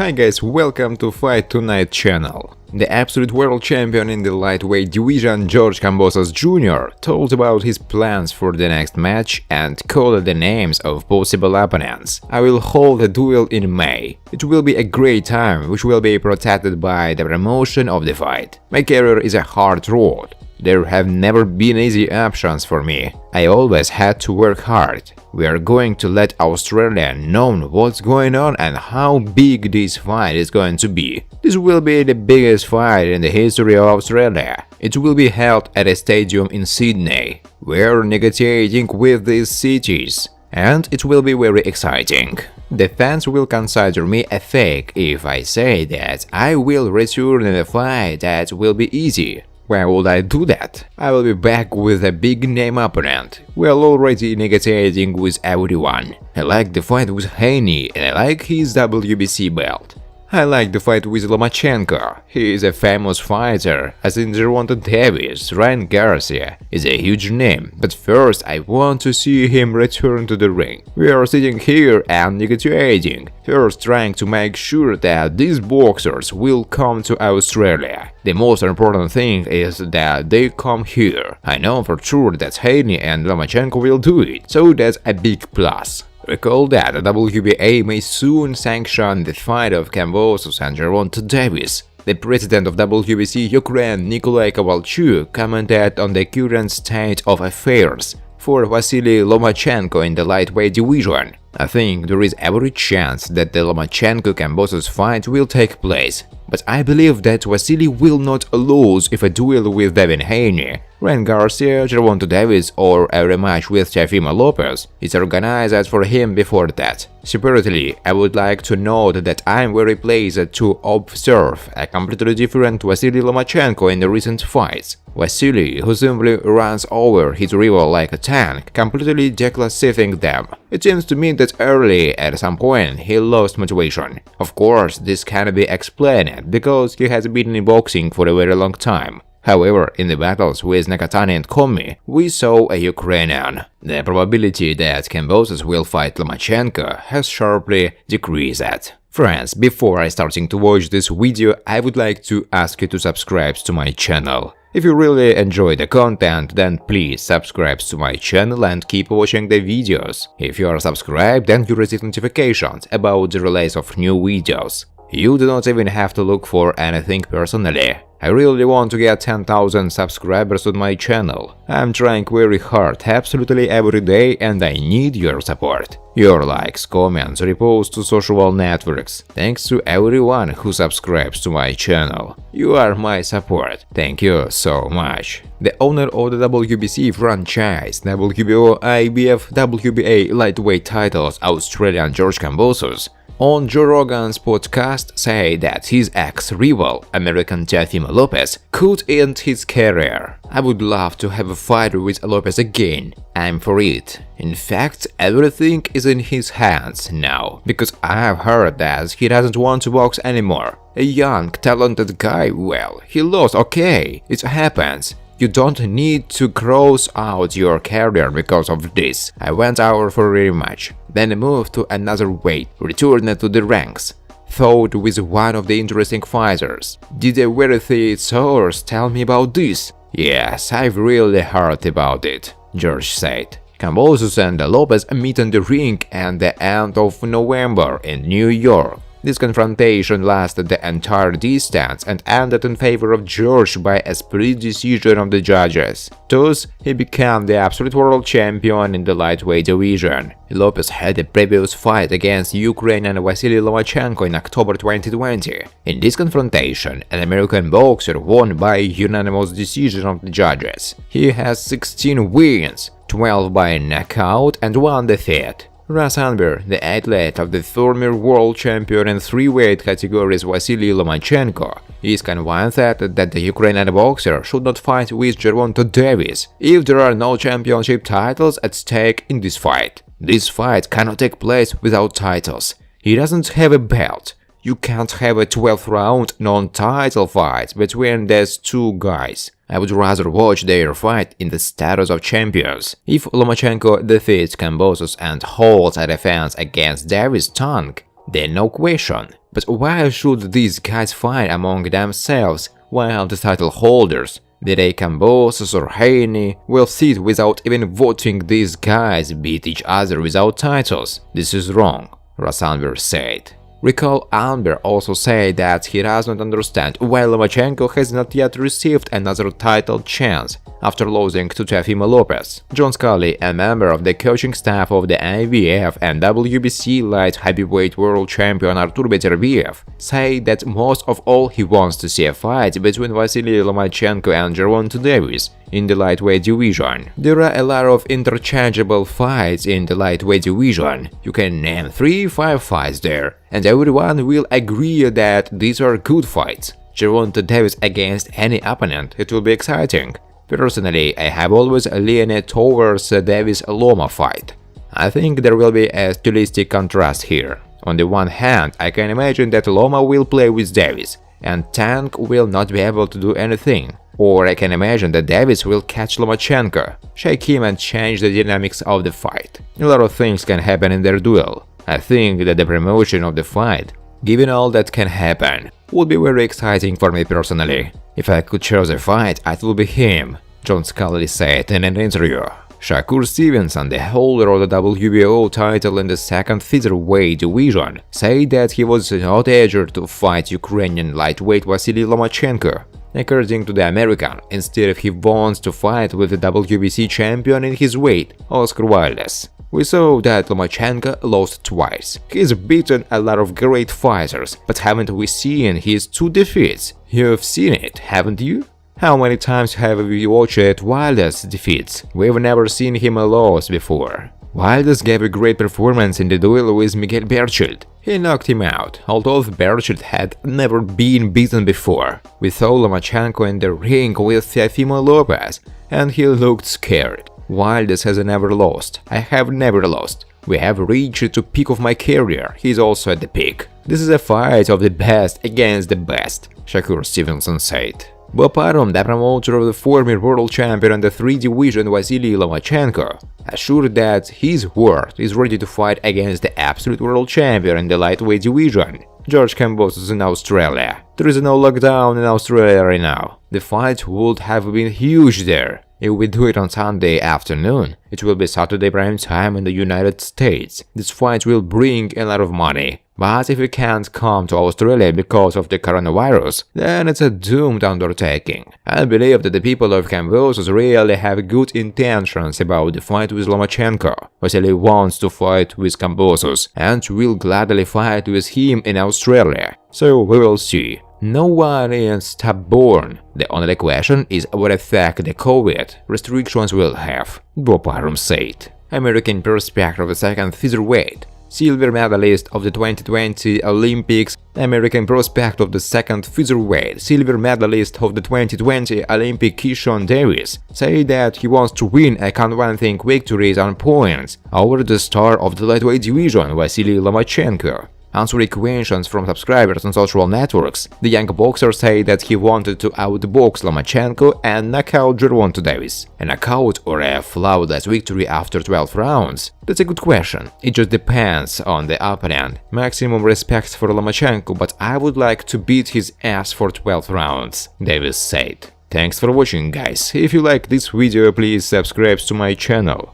Hi guys, welcome to Fight Tonight channel. The absolute world champion in the lightweight division, Kambosos Jr, told about his plans for the next match and called the names of possible opponents. I will hold a duel in May. It will be a great time, which will be protected by the promotion of the fight. My career is a hard road. There have never been easy options for me. I always had to work hard. We are going to let Australia know what's going on and how big this fight is going to be. This will be the biggest fight in the history of Australia. It will be held at a stadium in Sydney. We're negotiating with these cities, and it will be very exciting. The fans will consider me a fake if I say that I will return in a fight that will be easy. Why would I do that? I will be back with a big name opponent. We are already negotiating with everyone. I like the fight with Haney and I like his WBC belt. I like the fight with Lomachenko. He is a famous fighter, as in Jervonta Davis. Garcia is a huge name, but first I want to see him return to the ring. We are sitting here and negotiating, first trying to make sure that these boxers will come to Australia. The most important thing is that they come here. I know for sure that Haney and Lomachenko will do it, so that's a big plus. Recall that the WBA may soon sanction the fight of Kambosos and Jervonta Davis. The president of WBC Ukraine, Nikolai Kovalchuk, commented on the current state of affairs for Vasily Lomachenko in the lightweight division. I think there is every chance that the Lomachenko-Kambosos fight will take place, but I believe that Vasily will not lose if a duel with Devin Haney, Garcia, Gervonta Davis or a rematch with Teofimo Lopez is organized for him before that. Separately, I would like to note that I am very pleased to observe a completely different Vasily Lomachenko in the recent fights. Vasily, who simply runs over his rival like a tank, completely declassifying them. It seems to me that early, at some point, he lost motivation. Of course, this can be explained because he has been in boxing for a very long time. However, in the battles with Nakatani and Komi, we saw a Ukrainian. The probability that Kambosos will fight Lomachenko has sharply decreased. Friends, before starting to watch this video, I would like to ask you to subscribe to my channel. If you really enjoy the content, then please subscribe to my channel and keep watching the videos. If you are subscribed, then you receive notifications about the release of new videos. You do not even have to look for anything personally. I really want to get 10,000 subscribers on my channel. I'm trying very hard absolutely every day and I need your support. Your likes, comments, reposts to social networks. Thanks to everyone who subscribes to my channel. You are my support. Thank you so much. The owner of the WBC franchise, WBO, IBF, WBA lightweight titles, Australian Kambosos, on Joe Rogan's podcast say that his ex-rival, American Teofimo Lopez, could end his career. I would love to have a fight with Lopez again. I'm for it. In fact, everything is in his hands now, because I've heard that he doesn't want to box anymore. A young, talented guy, well, he lost, okay, it happens. You don't need to cross out your career because of this. I went out for a rematch, then moved to another weight, returned to the ranks. Fought with one of the interesting fighters. Did a worthy source tell me about this? Yes, I've really heard about it, George said. Kambosos and Lopez meet in the ring at the end of November in New York. This confrontation lasted the entire distance and ended in favor of George by a split decision of the judges. Thus, he became the absolute world champion in the lightweight division. Lopez had a previous fight against Ukrainian Vasily Lomachenko in October 2020. In this confrontation, an American boxer won by unanimous decision of the judges. He has 16 wins, 12 by knockout and 1 defeat. Ras Anber, the athlete of the former world champion in 3 weight categories Vasily Lomachenko, is convinced that the Ukrainian boxer should not fight with Jervonta Davis if there are no championship titles at stake in this fight. This fight cannot take place without titles. He doesn't have a belt. You can't have a 12th-round non-title fight between these two guys. I would rather watch their fight in the status of champions. If Lomachenko defeats Kambosos and holds a defense against Davis' tongue, then no question, But why should these guys fight among themselves while the title holders, be they Kambosos or Haney, will sit without even voting? These guys beat each other without titles? This is wrong, Rasanver said. Recall Amber also said that he does not understand why Lomachenko has not yet received another title chance after losing to Teofimo Lopez. John Scully, a member of the coaching staff of the IBF and WBC light heavyweight world champion Artur Beterbiev, said that most of all he wants to see a fight between Vasily Lomachenko and Jervonta Davis in the lightweight division. There are a lot of interchangeable fights in the lightweight division. You can name 3-5 fights there, and everyone will agree that these are good fights. Jervonta Davis against any opponent, it will be exciting. Personally, I have always leaned towards the Davis-Loma fight. I think there will be a stylistic contrast here. On the one hand, I can imagine that Loma will play with Davis, and Tank will not be able to do anything. Or I can imagine that Davis will catch Lomachenko, shake him and change the dynamics of the fight. A lot of things can happen in their duel. I think that the promotion of the fight, given all that can happen, would be very exciting for me personally. If I could choose a fight, it would be him, John Scully said in an interview. Shakur Stevenson, the holder of the WBO title in the second featherweight division, said that he was not eager to fight Ukrainian lightweight Vasily Lomachenko. According to the American, instead he wants to fight with the WBC champion in his weight, Oscar Wildes. We saw that Lomachenko lost twice. He's beaten a lot of great fighters, but haven't we seen his 2 defeats? You've seen it, haven't you? How many times have we watched Wildes' defeats? We've never seen him lose before. Wildes gave a great performance in the duel with Miguel Berchelt. He knocked him out, although Berchelt had never been beaten before. We saw Lomachenko in the ring with Teofimo Lopez, and he looked scared. Wildes has never lost. I have never lost. We have reached the peak of my career. He's also at the peak. This is a fight of the best against the best, Shakur Stevenson said. Bob Arum, the promoter of the former world champion in the 3 division Vasily Lomachenko, assured that his word is ready to fight against the absolute world champion in the lightweight division, George Kambosos in Australia. There is no lockdown in Australia right now. The fight would have been huge there. If we do it on Sunday afternoon, it will be Saturday prime time in the United States. This fight will bring a lot of money. But if we can't come to Australia because of the coronavirus, then it's a doomed undertaking. I believe that the people of Kambosos really have good intentions about the fight with Lomachenko. Vasily wants to fight with Kambosos and will gladly fight with him in Australia. So we will see. No one is stubborn. The only question is what effect the COVID restrictions will have, Bob Arum said. American prospect of the second featherweight, silver medalist of the 2020 Olympics, American prospect of the second featherweight, silver medalist of the 2020 Olympic Keyshawn Davis, said that he wants to win a convincing victories on points over the star of the lightweight division, Vasily Lomachenko. Answering questions from subscribers on social networks, the young boxer said that he wanted to outbox Lomachenko and knock out Gervonta Davis. A knockout or a flawless victory after 12 rounds? That's a good question. It just depends on the opponent. Maximum respect for Lomachenko, but I would like to beat his ass for 12 rounds, Davis said. Thanks for watching, guys. If you like this video, please subscribe to my channel.